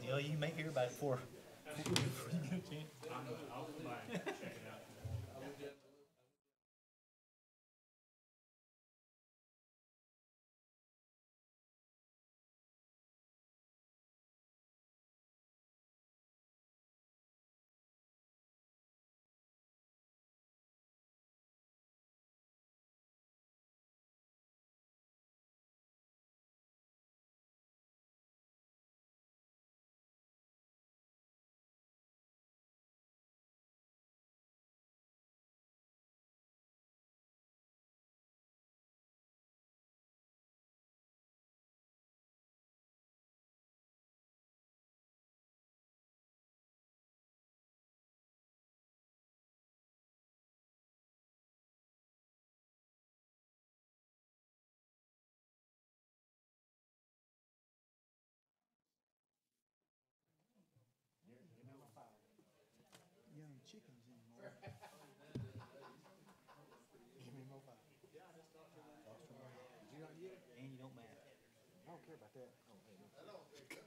You know, you may hear about it before you get a chance. I'll come by and check it out. Young chickens anymore. Give me more fire. And you don't matter. I don't care about that. Oh, hey,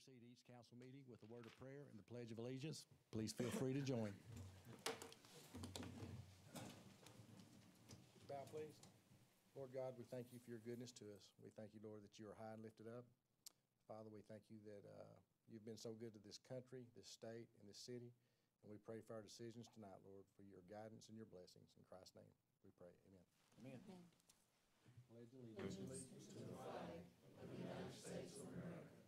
precede each council meeting with a word of prayer and the Pledge of Allegiance. Please feel free to join. Bow, please. Lord God, we thank you for your goodness to us. We thank you, Lord, that you are high and lifted up. Father, we thank you that you've been so good to this country, this state, and this city. And we pray for our decisions tonight, Lord, for your guidance and your blessings. In Christ's name we pray. Amen. Amen. Amen. Pledge allegiance to the flag of the United States of America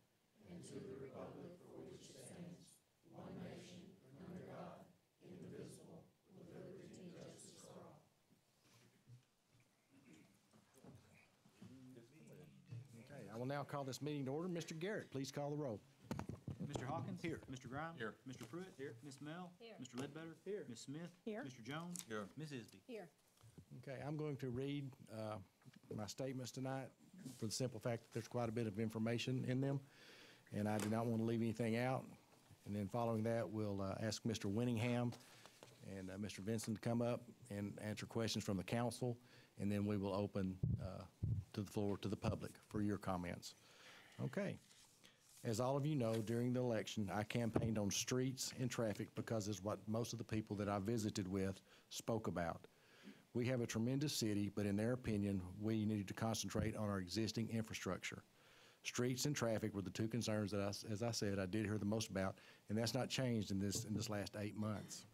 and to the republic for which it stands, one nation, under God, indivisible, with liberty and justice for all. Okay, I will now call this meeting to order. Mr. Garrett, please call the roll. Mr. Hawkins? Here. Mr. Grimes? Here. Mr. Pruitt? Here. Ms. Mel? Here. Mr. Ledbetter? Here. Ms. Smith? Here. Mr. Jones? Here. Ms. Isby? Here. Okay, I'm going to read my statements tonight for the simple fact that there's quite a bit of information in them, and I do not want to leave anything out. And then following that, we'll ask Mr. Winningham and Mr. Vincent to come up and answer questions from the council, and then we will open to the floor to the public for your comments. Okay. As all of you know, during the election, I campaigned on streets and traffic because it's what most of the people that I visited with spoke about. We have a tremendous city, but in their opinion, we needed to concentrate on our existing infrastructure. Streets and traffic were the two concerns that, as I said, I did hear the most about, and that's not changed in this last 8 months.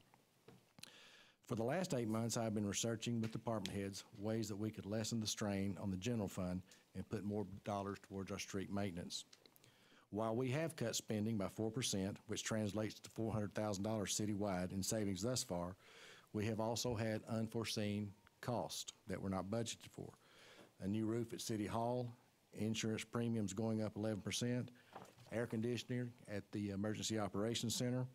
For the last 8 months, I've been researching with department heads ways that we could lessen the strain on the general fund and put more dollars towards our street maintenance. While we have cut spending by 4%, which translates to $400,000 citywide in savings thus far, we have also had unforeseen costs that were not budgeted for. A new roof at City Hall, insurance premiums going up 11%, air conditioning at the Emergency Operations Center.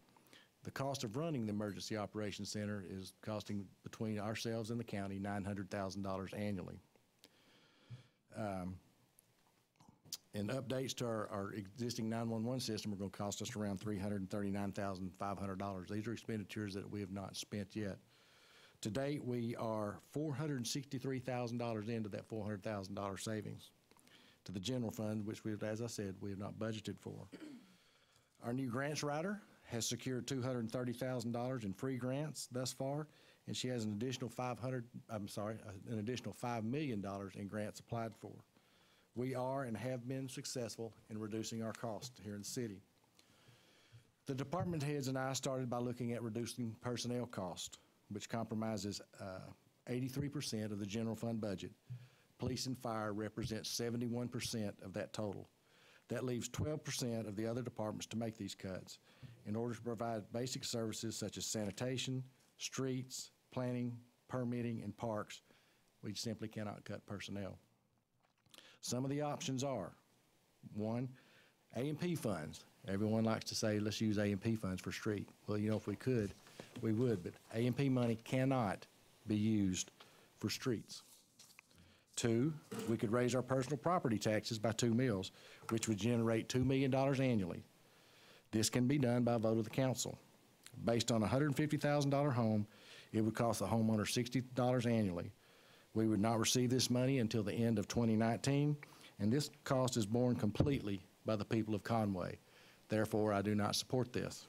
The cost of running the Emergency Operations Center is costing between ourselves and the county $900,000 annually. And updates to our existing 911 system are going to cost us around $339,500. These are expenditures that we have not spent yet. To date, we are $463,000 into that $400,000 savings to the general fund, which we, as I said, we have not budgeted for. Our new grants writer has secured $230,000 in free grants thus far, and she has an additional $5 million in grants applied for. We are and have been successful in reducing our costs here in the city. The department heads and I started by looking at reducing personnel costs, which compromises 83% of the general fund budget. Police and fire represent 71% of that total. That leaves 12% of the other departments to make these cuts in order to provide basic services such as sanitation, streets, planning, permitting, and parks. We simply cannot cut personnel. Some of the options are, one, A&P funds. Everyone likes to say, let's use A&P funds for street. Well, you know, if we could, we would, but A&P money cannot be used for streets. Two, we could raise our personal property taxes by 2 mills, which would generate $2 million annually. This can be done by a vote of the council. Based on a $150,000 home, it would cost the homeowner $60 annually. We would not receive this money until the end of 2019, and this cost is borne completely by the people of Conway. Therefore, I do not support this.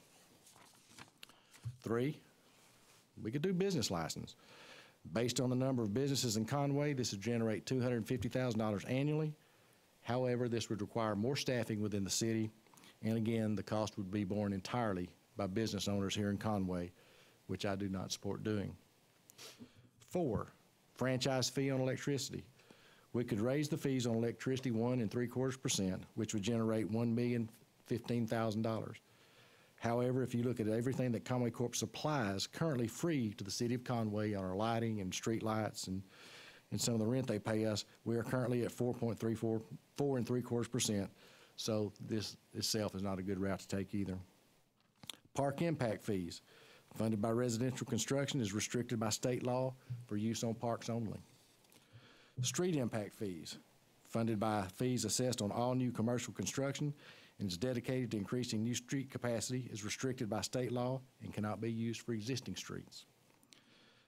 Three, we could do business license. Based on the number of businesses in Conway, this would generate $250,000 annually. However, this would require more staffing within the city, and again, the cost would be borne entirely by business owners here in Conway, which I do not support doing. Four, franchise fee on electricity. We could raise the fees on electricity 1 3/4%, which would generate $1,015,000. However, if you look at everything that Conway Corp supplies currently free to the city of Conway on our lighting and street lights and some of the rent they pay us, we are currently at 4 3/4%. So this itself is not a good route to take either. Park impact fees, funded by residential construction, is restricted by state law for use on parks only. Street impact fees, funded by fees assessed on all new commercial construction and is dedicated to increasing new street capacity, is restricted by state law and cannot be used for existing streets.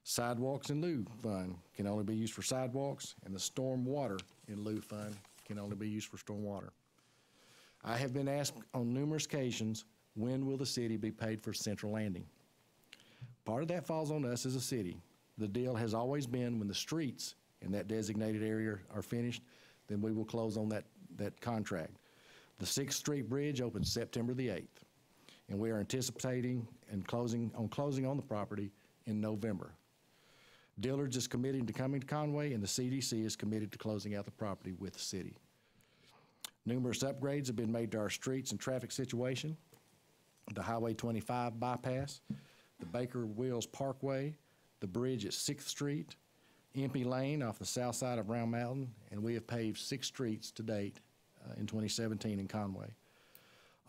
Sidewalks in lieu fund can only be used for sidewalks, and the storm water in lieu fund can only be used for storm water. I have been asked on numerous occasions, when will the city be paid for central landing? Part of that falls on us as a city. The deal has always been when the streets in that designated area are finished, then we will close on that contract. The 6th Street Bridge opens September the 8th, and we are anticipating and closing on the property in November. Dillard's is committing to coming to Conway, and the CDC is committed to closing out the property with the city. Numerous upgrades have been made to our streets and traffic situation. The Highway 25 bypass, the Baker Wills Parkway, the bridge at 6th Street, Impey Lane off the south side of Round Mountain, and we have paved 6 streets to date in 2017 in Conway.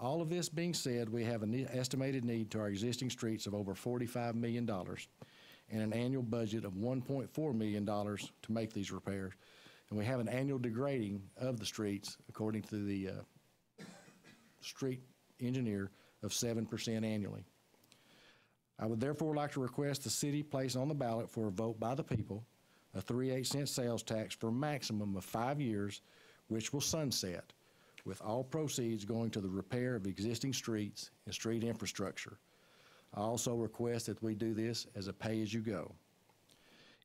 All of this being said, we have an estimated need to our existing streets of over $45 million and an annual budget of $1.4 million to make these repairs. And we have an annual degrading of the streets, according to the street engineer, of 7% annually. I would therefore like to request the city place on the ballot for a vote by the people a 3/8 sales tax for a maximum of 5 years, which will sunset, with all proceeds going to the repair of existing streets and street infrastructure. I also request that we do this as a pay-as-you-go.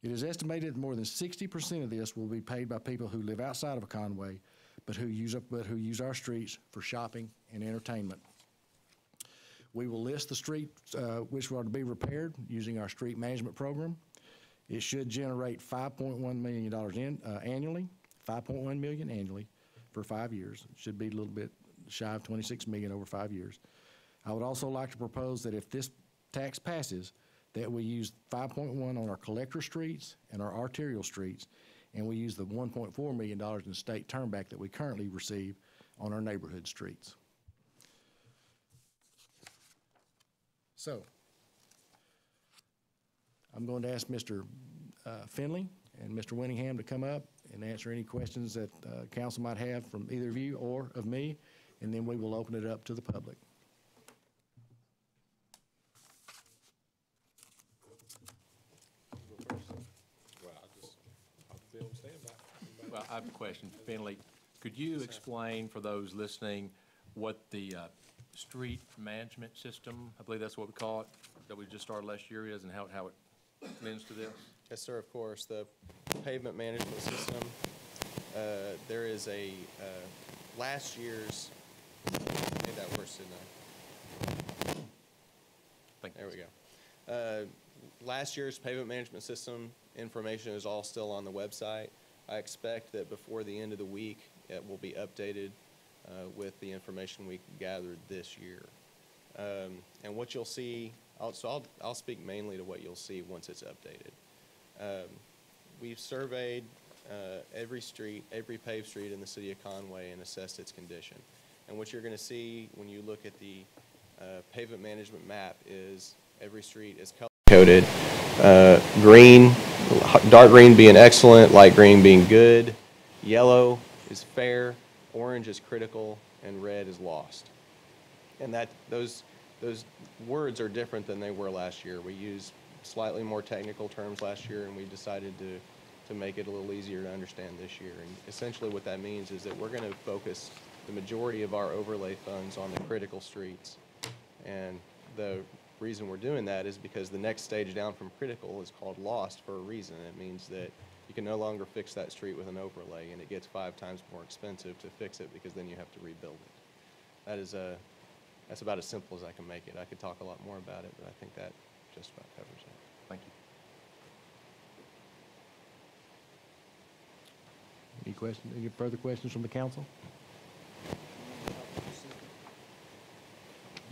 It is estimated that more than 60% of this will be paid by people who live outside of Conway, but who use our streets for shopping and entertainment. We will list the streets which are to be repaired using our street management program. It should generate $5.1 million annually, $5.1 million annually for 5 years. It should be a little bit shy of $26 million over 5 years. I would also like to propose that if this tax passes, that we use 5.1 on our collector streets and our arterial streets, and we use the $1.4 million in state turnback that we currently receive on our neighborhood streets. So, I'm going to ask Mr. Finley and Mr. Winningham to come up and answer any questions that council might have from either of you or of me, and then we will open it up to the public. Well, I have a question. Finley, could you explain for those listening what the street management system, I believe that's what we call it, that we just started last year is, and how it lends to this? Yes, sir, of course. The pavement management system, there is a last year's, made that worse, didn't I? There we go. Last year's pavement management system information is all still on the website. I expect that before the end of the week, it will be updated with the information we gathered this year. And what you'll see, I'll speak mainly to what you'll see once it's updated. We've surveyed every street, every paved street in the city of Conway and assessed its condition. And what you're going to see when you look at the pavement management map is every street is color-coded. Green, dark green being excellent, light green being good, yellow is fair, orange is critical, and red is lost. And those words are different than they were last year. We used slightly more technical terms last year, and we decided to make it a little easier to understand this year. And essentially what that means is that we're going to focus the majority of our overlay funds on the critical streets. And the reason we're doing that is because the next stage down from critical is called lost for a reason. It means that you can no longer fix that street with an overlay, and it gets 5 times more expensive to fix it because then you have to rebuild it. That's about as simple as I can make it. I could talk a lot more about it, but I think that just about covers it. Thank you. Any questions? Any further questions from the council?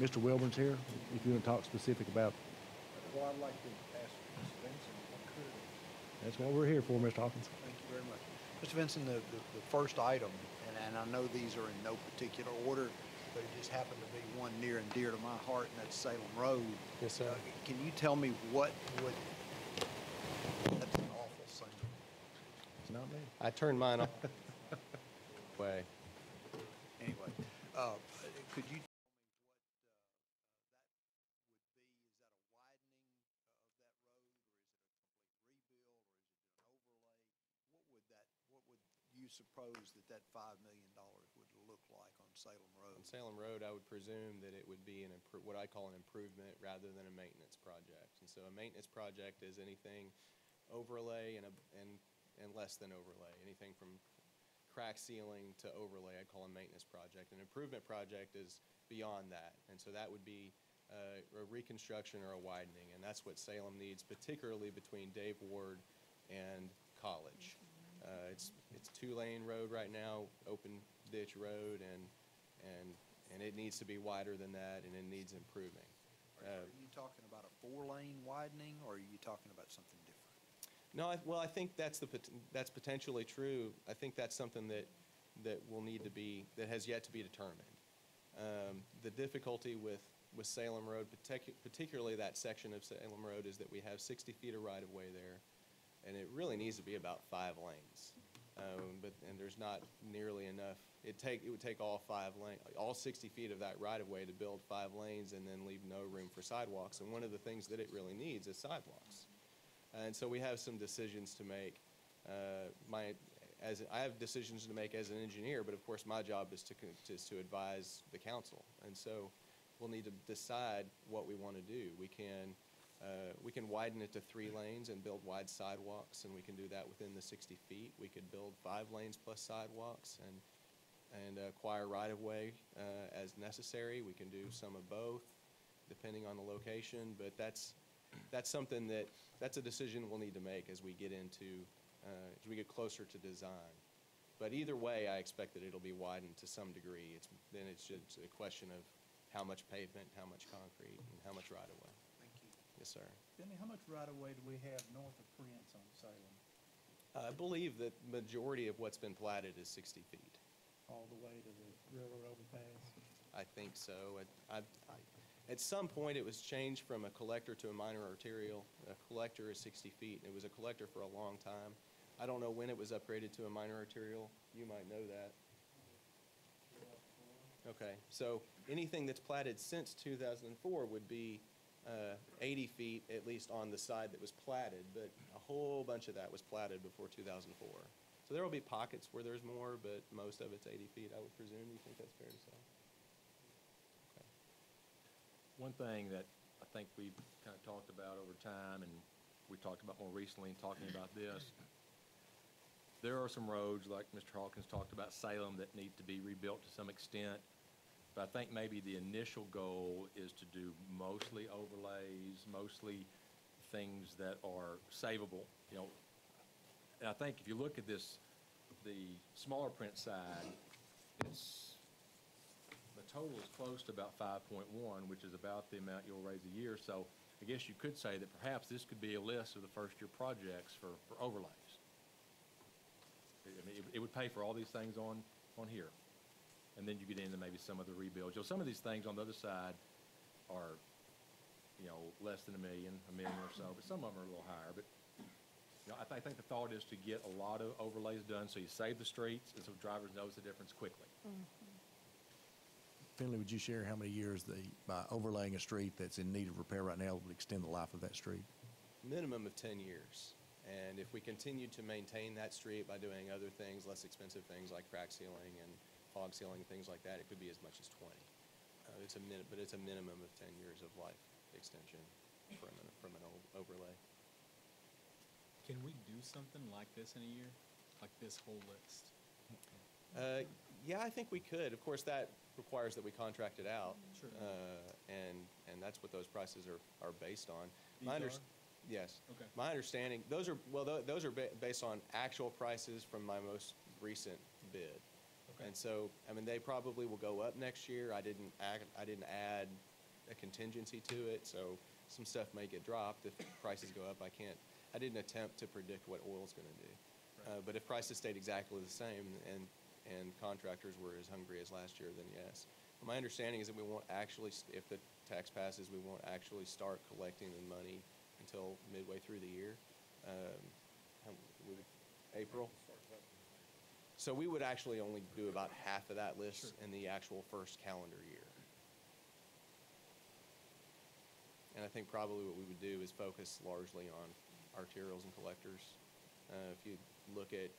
Mr. Wilburn's here, if you want to talk specific about. Well, I'd like to ask Ms. Vincent, if I could. That's what we're here for, Mr. Hawkins. Thank you very much. Mr. Vincent, the first item, and I know these are in no particular order, but it just happened to be one near and dear to my heart, and that's Salem Road. Yes, sir. Can you tell me what would, that's an awful singer. It's not me. I turned mine off. Way. Anyway, could you suppose that $5 million would look like on Salem Road? On Salem Road, I would presume that it would be what I call an improvement rather than a maintenance project. And so a maintenance project is anything overlay and less than overlay, anything from crack sealing to overlay, I call a maintenance project. An improvement project is beyond that, and so that would be a reconstruction or a widening, and that's what Salem needs, particularly between Dave Ward and College. It's 2-lane road right now, open ditch road, and it needs to be wider than that, and it needs improving. Are you talking about a 4-lane widening, or are you talking about something different? No, well, I think that's potentially true. I think that's something that will need to be, that has yet to be determined. The difficulty with Salem Road, particularly that section of Salem Road, is that we have 60 feet of right-of-way there, and it really needs to be about 5 lanes. And there's not nearly enough. It would take all 60 feet of that right-of-way to build 5 lanes and then leave no room for sidewalks. And one of the things that it really needs is sidewalks. And so we have some decisions to make. I have decisions to make as an engineer, but of course my job is to advise the council. And so we'll need to decide what we want to do. We can widen it to 3 lanes and build wide sidewalks, and we can do that within the 60 feet. We could build 5 lanes plus sidewalks and acquire right-of-way as necessary. We can do some of both, depending on the location. But that's something that's a decision we'll need to make as we get closer to design. But either way, I expect that it'll be widened to some degree. Then it's just a question of how much pavement, how much concrete, and how much right-of-way. Thank you. Yes, sir. Benny, how much right-of-way do we have north of Prince on Salem? I believe that majority of what's been platted is 60 feet. All the way to the railroad overpass? I think so. At some point, it was changed from a collector to a minor arterial. A collector is 60 feet, and it was a collector for a long time. I don't know when it was upgraded to a minor arterial. You might know that. Okay, so anything that's platted since 2004 would be 80 feet, at least on the side that was platted, but a whole bunch of that was platted before 2004. So there will be pockets where there's more, but most of it's 80 feet, I would presume. You think that's fair to say? Okay. One thing that I think we've kind of talked about over time, and we talked about more recently in talking about this, there are some roads, like Mr. Hawkins talked about, Salem, that need to be rebuilt to some extent. But I think maybe the initial goal is to do mostly overlays, mostly things that are savable, you know. And I think if you look at this, the smaller print side, the total is close to about 5.1, which is about the amount you'll raise a year. So I guess you could say that perhaps this could be a list of the first-year projects for overlays. I mean, it would pay for all these things on here. And then you get into maybe some of the rebuilds. You know, some of these things on the other side are, you know, less than $1 million or so, but some of them are a little higher. But, you know, I think the thought is to get a lot of overlays done so you save the streets and so drivers notice the difference quickly. Finley, would you share how many years by overlaying a street that's in need of repair right now would extend the life of that street? Minimum of 10 years. And if we continue to maintain that street by doing other things, less expensive things like crack sealing and fog sealing, things like that, it could be as much as 20. But it's a minimum of 10 years of life extension from an overlay. Can we do something like this in a year? Like this whole list? Yeah, I think we could. Of course, that requires that we contract it out. Sure. And that's what those prices are based on. These are? Yes. Okay. My understanding, those are based on actual prices from my most recent bid. Okay. And so, I mean, they probably will go up next year. I didn't add a contingency to it, so some stuff may get dropped if prices go up. I didn't attempt to predict what oil's going to do. Right. But if prices stayed exactly the same and contractors were as hungry as last year, then yes. My understanding is that we won't actually, if the tax passes, we won't actually start collecting the money until midway through the year, April. So we would actually only do about half of that list in the actual first calendar year. And I think probably what we would do is focus largely on arterials and collectors. If you look at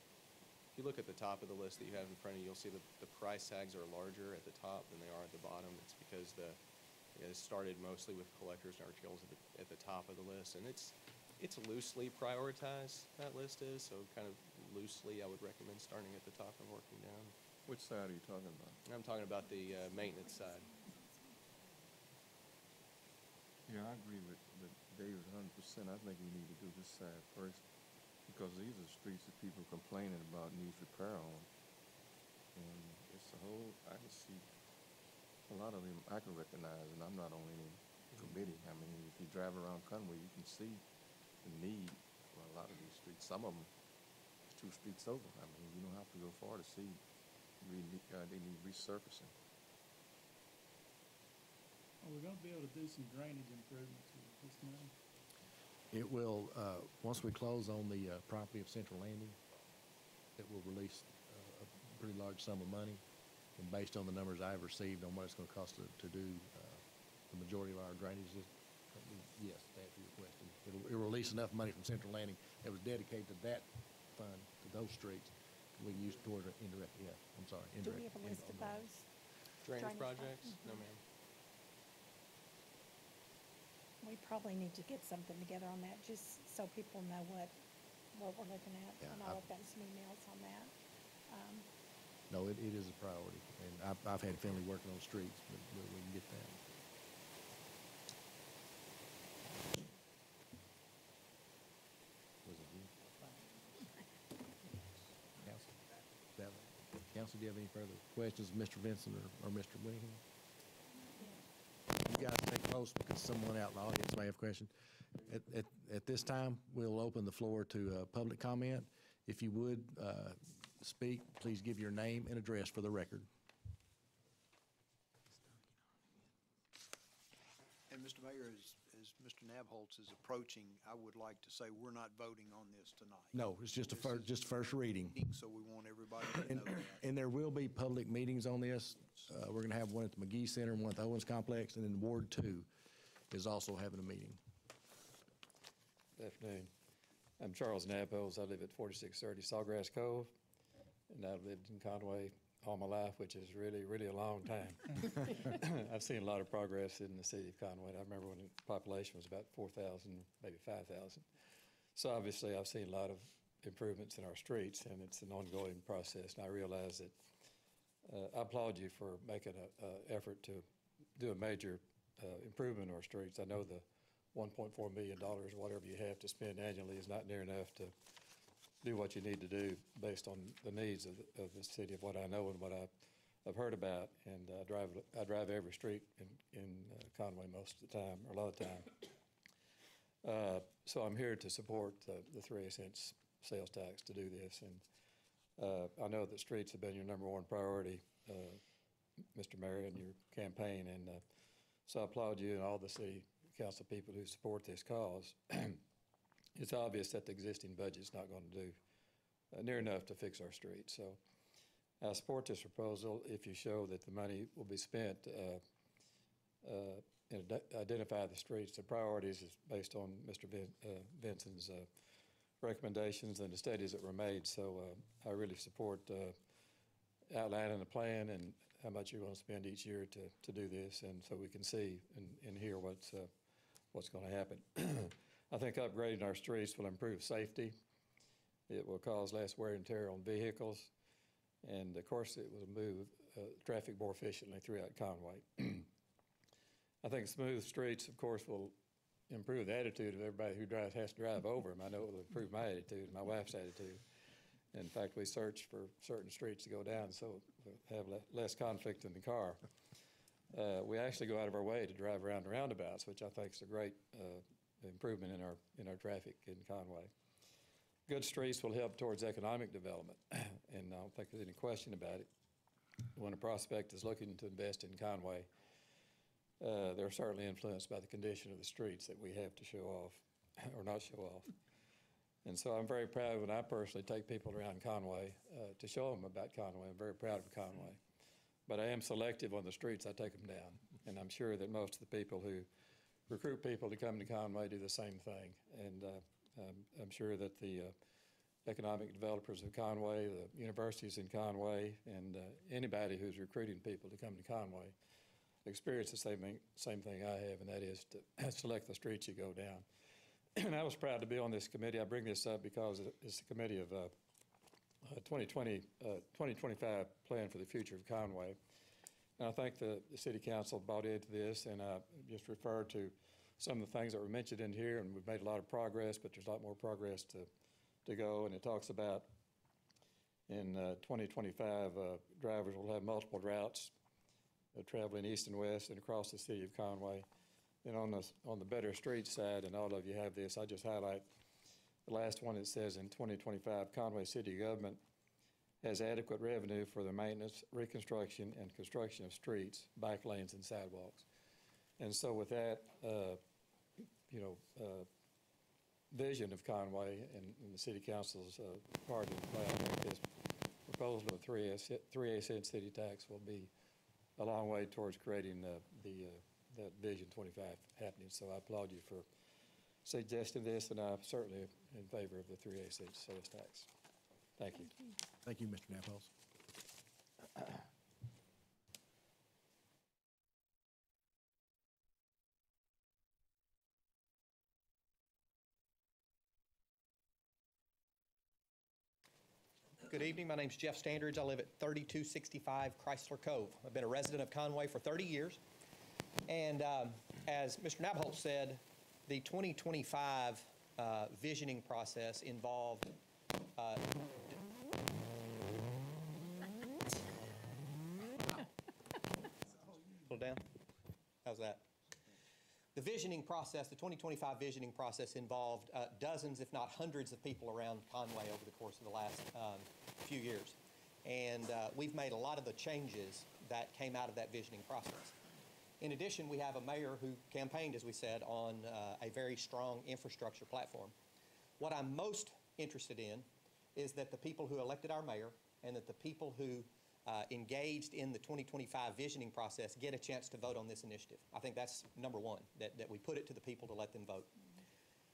if you look at the top of the list that you have in front of you, you'll see the price tags are larger at the top than they are at the bottom. It's because it started mostly with collectors and archaeologists at the top of the list, and it's loosely prioritized, that list is, so kind of loosely I would recommend starting at the top and working down. Which side are you talking about? I'm talking about the maintenance side. Yeah, I agree with David 100%. I think we need to do this side first because these are streets that people are complaining about needs repair on. And it's a whole, I can see a lot of them I can recognize, and I'm not on any committee. I mean, if you drive around Conway, you can see the need for a lot of these streets. Some of them, it's 2 streets over. I mean, you don't have to go far to see they need resurfacing. Are we gonna be able to do some drainage improvements with this money? It will, once we close on the property of Central Landing, it will release a pretty large sum of money. And based on the numbers I've received on what it's going to cost to do the majority of our drainage, yes, to answer your question. It'll release enough money from Central Landing that was dedicated to that fund, to those streets, we can use toward indirect, yeah, I'm sorry, Do indirect. we have a list of those? Drainage Drainage projects? projects? No, ma'am. We probably need to get something together on that, just so people know what we're looking at. Yeah, I know I've gotten some emails on that. No, it is a priority, and I've had Finley working on streets, but we can get that. Was it you? Council? Council, do you have any further questions, of Mr. Vincent or Mr. Winningham? You guys stay close because someone out in the audience may have questions. At this time, we'll open the floor to public comment. If you would speak, please give your name and address for the record. And Mr. Mayor, as Mr. Nabholz is approaching, I would like to say we're not voting on this tonight. No, it's just first reading. So we want everybody to know that. And there will be public meetings on this. We're going to have one at the McGee Center and one at the Owens Complex, and then Ward 2 is also having a meeting. Good afternoon. I'm Charles Nabholz. I live at 4630 Sawgrass Cove, and I've lived in Conway all my life, which is really, really a long time. I've seen a lot of progress in the city of Conway. I remember when the population was about 4,000, maybe 5,000. So obviously I've seen a lot of improvements in our streets, and it's an ongoing process. And I realize that I applaud you for making an effort to do a major improvement in our streets. I know the $1.4 million, whatever you have to spend annually, is not near enough to do what you need to do based on the needs of the city, of what I know and what I've heard about. And I drive every street in Conway most of the time, or a lot of the time. So I'm here to support the 3/8 sales tax to do this. And I know that streets have been your #1 priority, Mr. Mayor, in your campaign. And so I applaud you and all the city council people who support this cause. It's obvious that the existing budget's not going to do near enough to fix our streets. So I support this proposal if you show that the money will be spent and identify the streets. The priorities is based on Mr. Vinson's recommendations and the studies that were made. So I really support outlining a plan and how much you're going to spend each year to do this, and so we can see and hear what's going to happen. I think upgrading our streets will improve safety. It will cause less wear and tear on vehicles, and of course it will move traffic more efficiently throughout Conway. I think smooth streets, of course, will improve the attitude of everybody who has to drive over them. I know it will improve my attitude and my wife's attitude. In fact, we search for certain streets to go down so we have less conflict in the car. We actually go out of our way to drive around the roundabouts, which I think is a great improvement in our traffic in Conway. Good streets will help towards economic development, and I don't think there's any question about it. When a prospect is looking to invest in Conway, they're certainly influenced by the condition of the streets that we have to show off or not show off. And so I'm very proud when I personally take people around Conway to show them about Conway. I'm very proud of Conway. But I am selective on the streets I take them down. And I'm sure that most of the people who recruit people to come to Conway do the same thing. And I'm sure that the economic developers of Conway, the universities in Conway, and anybody who's recruiting people to come to Conway experience the same thing I have, and that is to select the streets you go down. And I was proud to be on this committee. I bring this up because it's the committee of 2025 Plan for the Future of Conway. And I think the City Council bought into this, and I just referred to some of the things that were mentioned in here, and we've made a lot of progress, but there's a lot more progress to go. And it talks about in 2025, drivers will have multiple routes traveling east and west and across the city of Conway. And on the Better Streets side, and all of you have this, I just highlight the last one. It says in 2025, Conway City Government has adequate revenue for the maintenance, reconstruction, and construction of streets, bike lanes, and sidewalks. And so with that, vision of Conway and the City Council's part in plan, this proposal of 3/8 cent city tax will be a long way towards creating that Vision 25 happening. So I applaud you for suggesting this, and I'm certainly in favor of the 3/8 cent sales tax. Thank you. Thank you, Mr. Naples. Good evening. My name's Jeff Standridge. I live at 3265 Chrysler Cove. I've been a resident of Conway for 30 years. And as Mr. Nabholz said, the 2025 visioning process involved Pull down. How's that? The visioning process, the 2025 visioning process involved dozens, if not hundreds of people around Conway over the course of the last few years. And we've made a lot of the changes that came out of that visioning process. In addition, we have a mayor who campaigned, as we said, on a very strong infrastructure platform. What I'm most interested in is that the people who elected our mayor and that the people who engaged in the 2025 visioning process get a chance to vote on this initiative. I think that's number one, that we put it to the people to let them vote.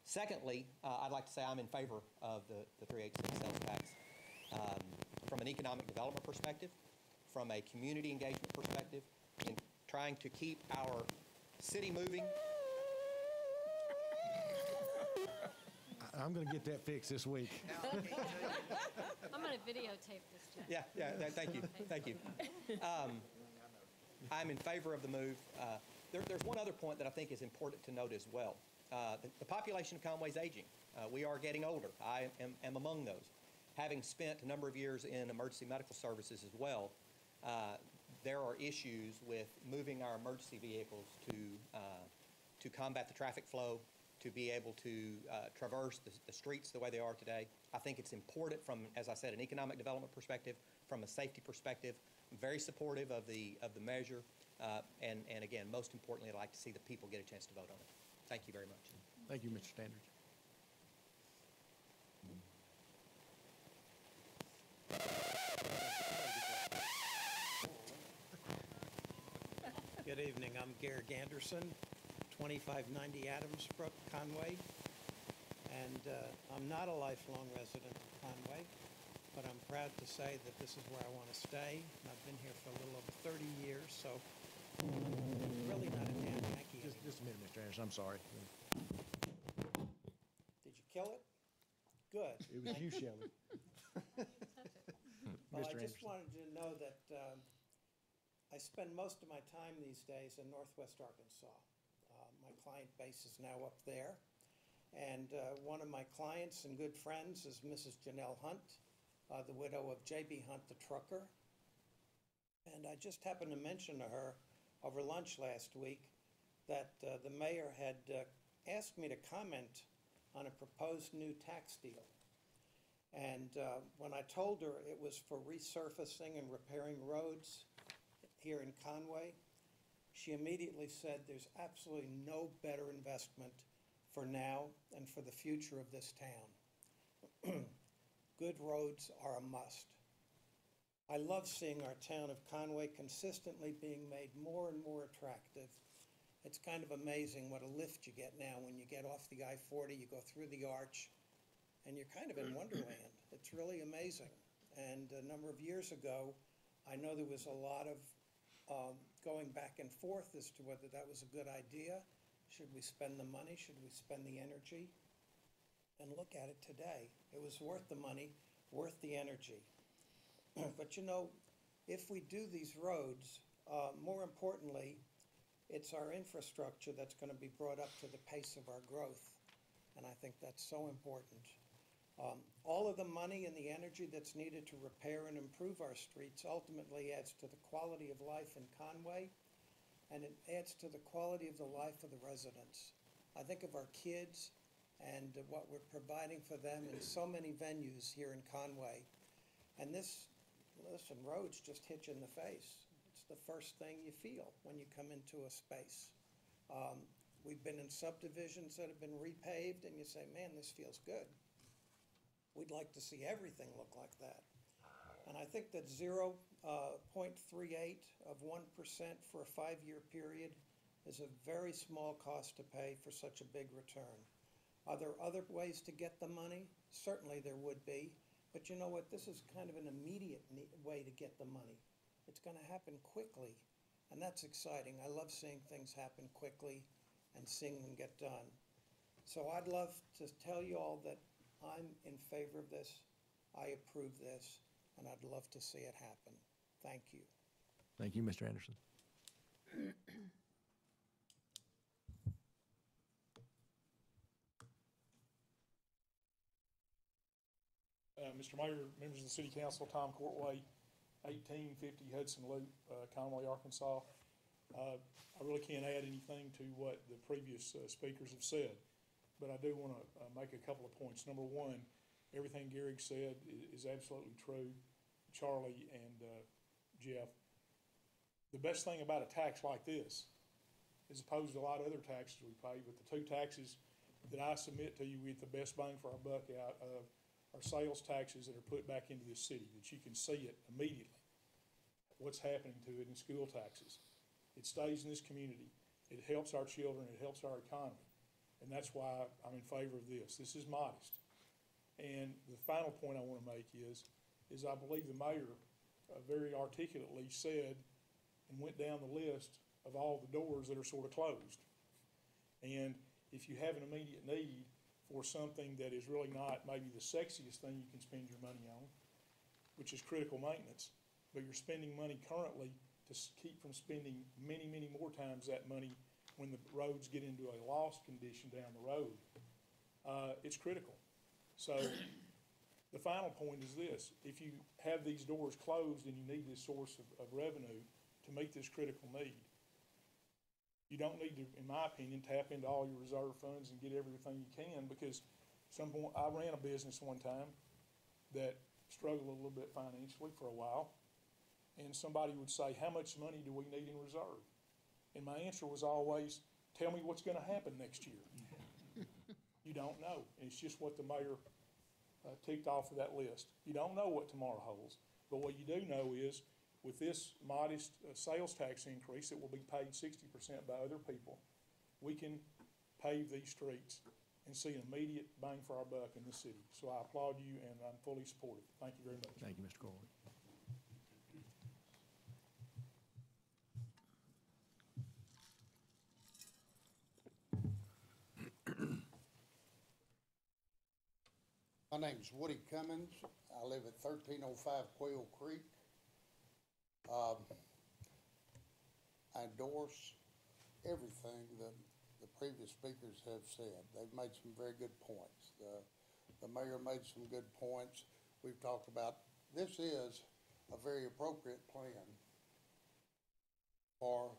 Secondly, I'd like to say I'm in favor of the 3/8 cent sales tax from an economic development perspective, from a community engagement perspective, in trying to keep our city moving. I'm going to get that fixed this week. I'm going to videotape this, Jeff. Yeah, thank you, thank you. I'm in favor of the move. There's one other point that I think is important to note as well. The population of Conway is aging. We are getting older. I am among those. Having spent a number of years in emergency medical services as well, there are issues with moving our emergency vehicles to combat the traffic flow, to be able to traverse the streets the way they are today. I think it's important from, as I said, an economic development perspective, from a safety perspective. I'm very supportive of the measure, and again, most importantly, I'd like to see the people get a chance to vote on it. Thank you very much. Thank you, Mr. Standridge. Good evening. I'm Gary Ganderson, 2590 Adams Brook, Conway. And I'm not a lifelong resident of Conway, but I'm proud to say that this is where I want to stay. And I've been here for a little over 30 years, so really not a damn Yankee anymore. Just a minute, Mr. Anderson. I'm sorry. Did you kill it? Good. It was you, Shelley. Well, I Mr. just Anderson. wanted you to know that I spend most of my time these days in Northwest Arkansas. My client base is now up there. And one of my clients and good friends is Mrs. Janelle Hunt, the widow of J.B. Hunt, the trucker. And I just happened to mention to her over lunch last week that the mayor had asked me to comment on a proposed new tax deal. And when I told her it was for resurfacing and repairing roads here in Conway, she immediately said there's absolutely no better investment for now and for the future of this town. Good roads are a must. I love seeing our town of Conway consistently being made more and more attractive. It's kind of amazing what a lift you get now when you get off the I-40, you go through the arch, and you're kind of in Wonderland. It's really amazing. And a number of years ago, I know there was a lot of going back and forth as to whether that was a good idea. Should we spend the money? Should we spend the energy? And look at it today. It was worth the money, worth the energy. But you know, if we do these roads, more importantly, it's our infrastructure that's going to be brought up to the pace of our growth. And I think that's so important. All of the money and the energy that's needed to repair and improve our streets ultimately adds to the quality of life in Conway, and it adds to the quality of the life of the residents. I think of our kids and what we're providing for them in so many venues here in Conway. And this, listen, roads just hit you in the face. It's the first thing you feel when you come into a space. We've been in subdivisions that have been repaved, and you say, man, this feels good. We'd like to see everything look like that. And I think that 0.38 of 1% for a 5-year period is a very small cost to pay for such a big return. Are there other ways to get the money? Certainly there would be. But you know what? This is kind of an immediate way to get the money. It's going to happen quickly, and that's exciting. I love seeing things happen quickly and seeing them get done. So I'd love to tell you all that I'm in favor of this. I approve this, and I'd love to see it happen. Thank you. Thank you, Mr. Anderson. Mr. Mayor, members of the City Council, Tom Courtway, 1850 Hudson Loop, Conway, Arkansas. I really can't add anything to what the previous speakers have said, but I do want to make a couple of points. Number one, everything Gary said is absolutely true. Charlie and Jeff, the best thing about a tax like this, as opposed to a lot of other taxes we pay, but the two taxes that I submit to you we get the best bang for our buck out of are sales taxes that are put back into this city, that you can see it immediately, what's happening to it in school taxes. It stays in this community. It helps our children. It helps our economy. And that's why I'm in favor of this. This is modest. And the final point I want to make is I believe the mayor very articulately said and went down the list of all the doors that are sort of closed. And if you have an immediate need for something that is really not maybe the sexiest thing you can spend your money on, which is critical maintenance, but you're spending money currently to keep from spending many, many more times that money when the roads get into a lost condition down the road, it's critical. So the final point is this: if you have these doors closed and you need this source of revenue to meet this critical need, you don't need to, in my opinion, tap into all your reserve funds and get everything you can, because I ran a business one time that struggled a little bit financially for a while, and somebody would say, how much money do we need in reserve? And my answer was always, tell me what's going to happen next year. You don't know. And it's just what the mayor ticked off of that list. You don't know what tomorrow holds, but what you do know is with this modest sales tax increase that will be paid 60% by other people, we can pave these streets and see an immediate bang for our buck in the city. So I applaud you, and I'm fully supportive. Thank you very much. Thank you, Mr. Corley. My name's Woody Cummins. I live at 1305 Quail Creek. I endorse everything that the previous speakers have said. They've made some very good points. The mayor made some good points. We've talked about, this is a very appropriate plan for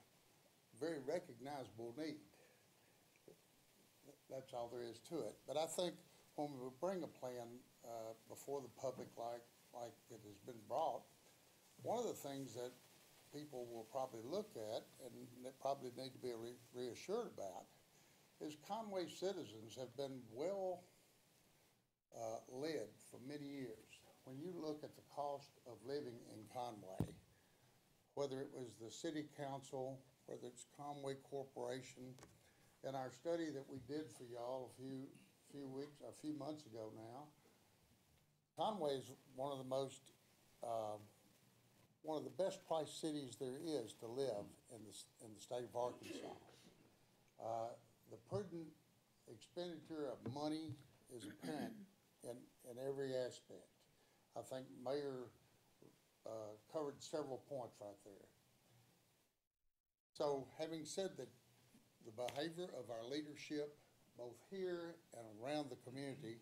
very recognizable need. That's all there is to it. But I think when we bring a plan before the public like it has been brought, one of the things that people will probably look at and that probably need to be reassured about is Conway citizens have been well led for many years. When you look at the cost of living in Conway, whether it was the city council, whether it's Conway Corporation, in our study that we did for y'all a a few months ago now. Conway is one of the most, one of the best priced cities there is to live in the state of Arkansas. The prudent expenditure of money is apparent in every aspect. I think Mayor covered several points right there. So having said that, the behavior of our leadership, both here and around the community,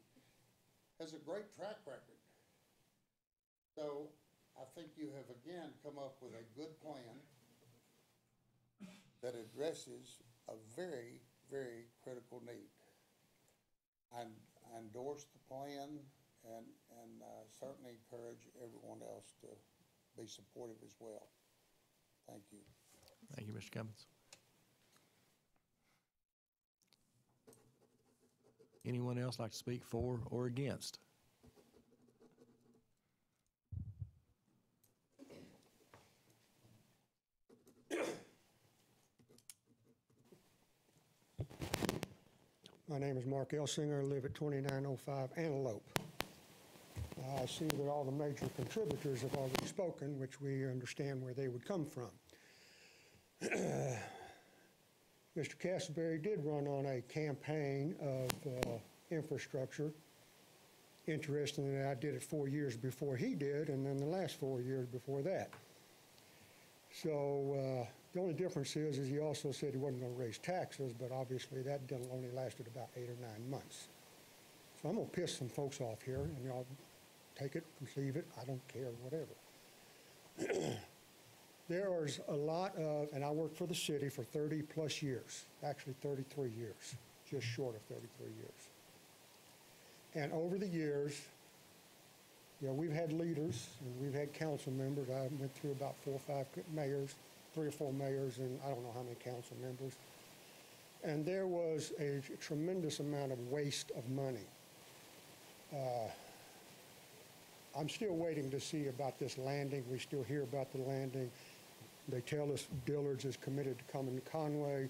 has a great track record. So I think you have again come up with a good plan that addresses a very, very critical need. I endorse the plan and certainly encourage everyone else to be supportive as well. Thank you. Thank you, Mr. Cummins. Anyone else like to speak for or against? My name is Mark Elsinger. I live at 2905 Antelope. I see that all the major contributors have already spoken, which we understand where they would come from. Mr. Castleberry did run on a campaign of infrastructure. Interestingly, I did it 4 years before he did, and then the last 4 years before that. So the only difference is he also said he wasn't going to raise taxes, but obviously that only lasted about 8 or 9 months. So I'm going to piss some folks off here, and y'all take it, receive it, I don't care, whatever. There is a lot of, and I worked for the city for 30 plus years, actually 33 years, just short of 33 years. And over the years, you know, we've had leaders and we've had council members. I went through about 4 or 5 mayors, 3 or 4 mayors, and I don't know how many council members. And there was a tremendous amount of waste of money. I'm still waiting to see about this landing. We still hear about the landing. They tell us Dillard's is committed to coming to Conway,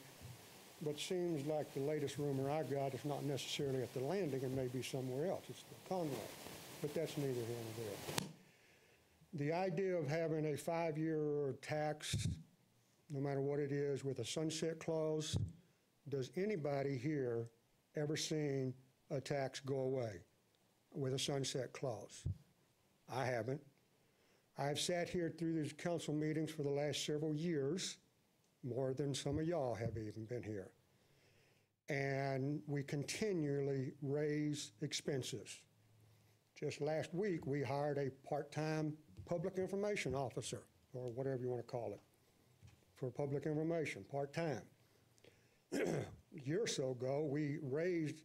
but seems like the latest rumor I got is not necessarily at the landing, it may be somewhere else. It's the Conway, but that's neither here nor there. The idea of having a 5-year tax, no matter what it is, with a sunset clause, does anybody here ever seen a tax go away with a sunset clause? I haven't. I've sat here through these council meetings for the last several years, more than some of y'all have even been here. And we continually raise expenses. Just last week, we hired a part-time public information officer, or whatever you want to call it, for public information, part-time. A year or so ago, we raised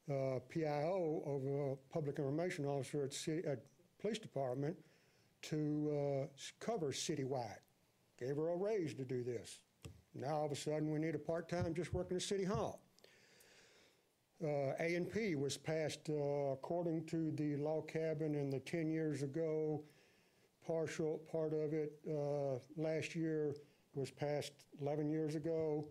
PIO of a public information officer at police department to cover citywide. Gave her a raise to do this. Now all of a sudden we need a part-time just working at City Hall. A&P was passed according to the log cabin in the 10 years ago. Partial part of it last year was passed 11 years ago.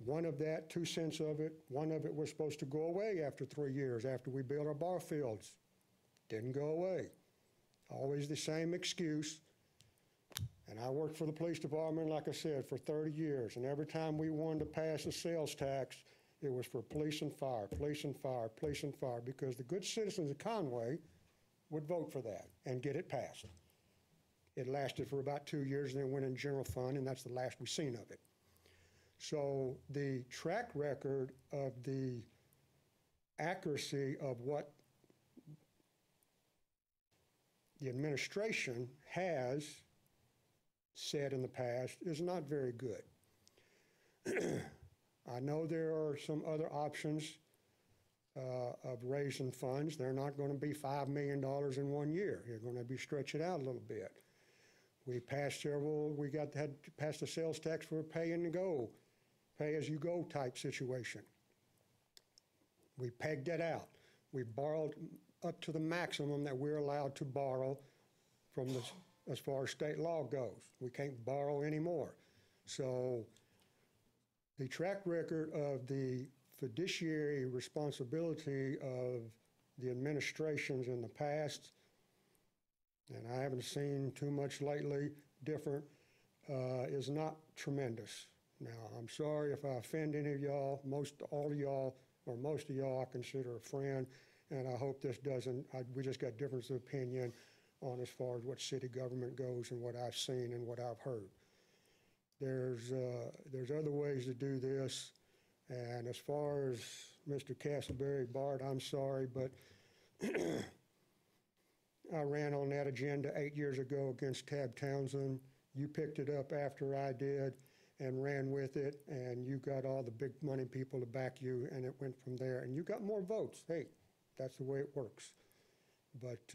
One of that, 2 cents of it, one of it was supposed to go away after 3 years after we built our bar fields. Didn't go away. Always the same excuse. And I worked for the police department, like I said, for 30 years. And every time we wanted to pass a sales tax, it was for police and fire, police and fire, police and fire, because the good citizens of Conway would vote for that and get it passed. It lasted for about 2 years and then went in general fund, and that's the last we've seen of it. So the track record of the accuracy of what the administration has said in the past is not very good. I know there are some other options of raising funds. They're not going to be $5 million in 1 year. You're going to be stretch it out a little bit. We passed several, had to pass the sales tax for a pay-as-you-go type situation. We pegged that out. We borrowed up to the maximum that we're allowed to borrow from this, as far as state law goes. We can't borrow anymore. So the track record of the fiduciary responsibility of the administrations in the past, and I haven't seen too much lately different, is not tremendous. Now, I'm sorry if I offend any of y'all. All of y'all, or most of y'all, I consider a friend, and I hope this doesn't, we just got difference of opinion on as far as what city government goes and what I've seen and what I've heard. There's other ways to do this, and as far as Mr. Castleberry, Bart, I'm sorry, but I ran on that agenda 8 years ago against Tab Townsend. You picked it up after I did and ran with it, and you got all the big money people to back you, and it went from there. And you got more votes. Hey, that's the way it works. But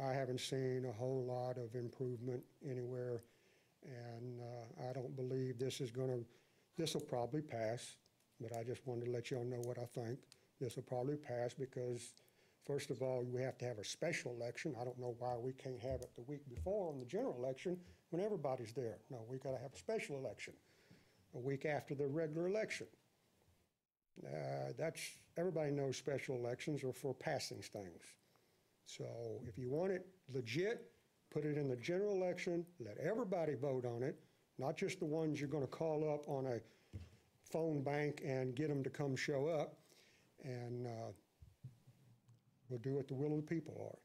I haven't seen a whole lot of improvement anywhere, and I don't believe this will probably pass, but I just wanted to let y'all know what I think. This will probably pass because, first of all, we have to have a special election. I don't know why we can't have it the week before on the general election when everybody's there. No, we got to have a special election a week after the regular election. Everybody knows special elections are for passing things. So if you want it legit, put it in the general election, let everybody vote on it, not just the ones you're going to call up on a phone bank and get them to come show up, and we'll do what the will of the people are.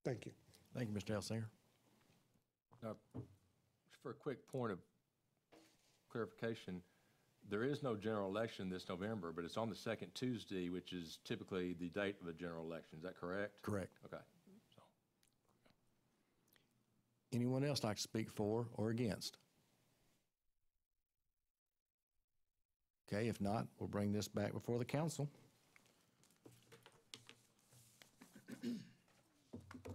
Thank you. Thank you, Mr. Elsinger. Now, for a quick point of clarification, there is no general election this November, but it's on the second Tuesday, which is typically the date of the general election. Is that correct? Correct. Okay. So, Anyone else like to speak for or against? Okay, if not, we'll bring this back before the council.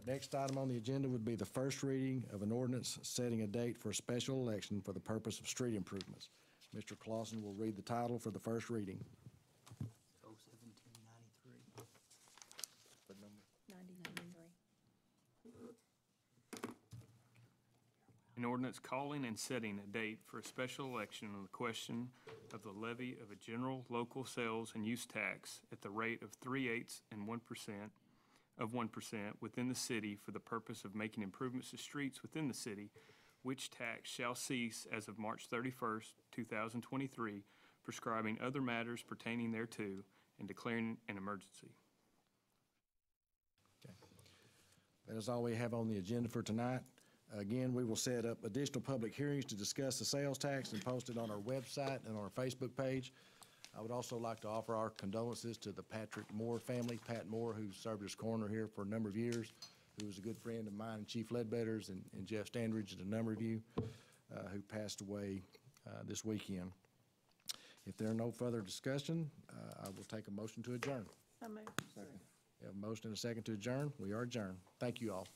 Next item on the agenda would be the first reading of an ordinance setting a date for a special election for the purpose of street improvements. Mr. Clausen will read the title for the first reading. O 1793. what number? 9093. An ordinance calling and setting a date for a special election on the question of the levy of a general local sales and use tax at the rate of 3/8 and 1% within the city for the purpose of making improvements to streets within the city, which tax shall cease as of March 31st, 2023, prescribing other matters pertaining thereto, and declaring an emergency. Okay. That is all we have on the agenda for tonight. Again, we will set up additional public hearings to discuss the sales tax and post it on our website and on our Facebook page. I would also like to offer our condolences to the Patrick Moore family, Pat Moore, who served as coroner here for a number of years, who was a good friend of mine and Chief Ledbetter's, and Jeff Standridge, and a number of you who passed away this weekend. If there are no further discussion, I will take a motion to adjourn. So moved. We have a motion and a second to adjourn. We are adjourned. Thank you all.